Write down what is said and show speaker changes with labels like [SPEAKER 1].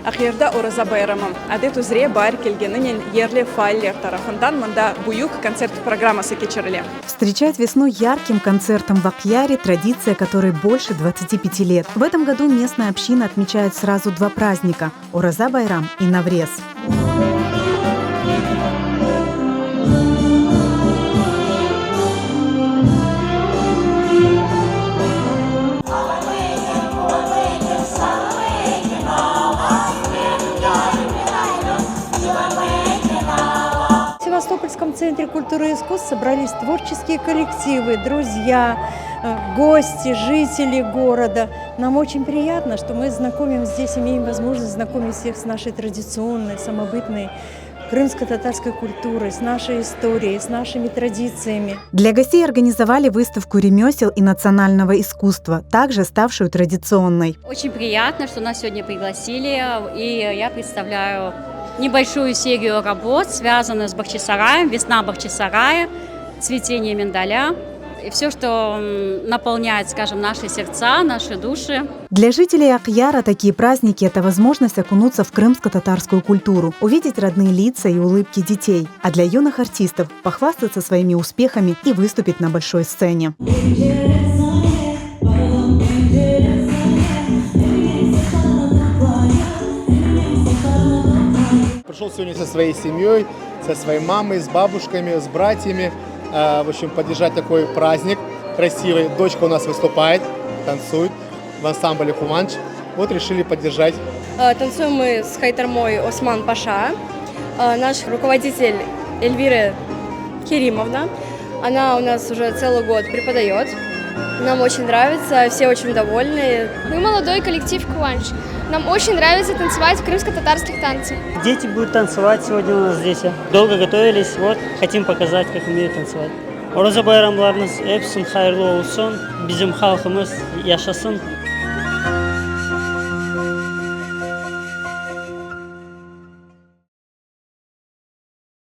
[SPEAKER 1] Ахирда Ораза байрамы. Адет узре бар келгенінен ерлі файлер тарафындан мында буюк концерт программасы кечеріле.
[SPEAKER 2] Встречать весну ярким концертом в Акъяре – традиция, которой больше 25 лет. В этом году местная община отмечает сразу два праздника – Ораза байрам и Наврез.
[SPEAKER 3] В Севастопольском центре культуры и искусств собрались творческие коллективы, друзья, гости, жители города. Нам очень приятно, что мы знакомим здесь, имеем возможность знакомить всех с нашей традиционной, самобытной крымско-татарской культурой, с нашей историей, с нашими традициями.
[SPEAKER 2] Для гостей организовали выставку ремесел и национального искусства, также ставшую традиционной.
[SPEAKER 4] Очень приятно, что нас сегодня пригласили, и я представляю небольшую серию работ, связанных с Бахчисараем, весна Бахчисарая, цветение миндаля и все, что наполняет, скажем, наши сердца, наши души.
[SPEAKER 2] Для жителей Акъяра такие праздники – это возможность окунуться в крымско-татарскую культуру, увидеть родные лица и улыбки детей, а для юных артистов – похвастаться своими успехами и выступить на большой сцене.
[SPEAKER 5] Пришел сегодня со своей семьей, со своей мамой, с бабушками, с братьями. В общем, поддержать такой праздник красивый. Дочка у нас выступает, танцует в ансамбле «Хуманч». Вот решили поддержать.
[SPEAKER 6] Танцуем мы с хайтармой Осман Паша. Наш руководитель Эльвира Керимовна. Она у нас уже целый год преподает. Нам очень нравится, все очень довольны.
[SPEAKER 7] Мы молодой коллектив «Куанч». Нам очень нравится танцевать в крымско-татарских танцах.
[SPEAKER 8] Дети будут танцевать сегодня у нас здесь. Долго готовились, вот, хотим показать, как умеют танцевать. Ораза байрамларınız hepsinin hayırlı olsun. Bizim halkımız yaşasın.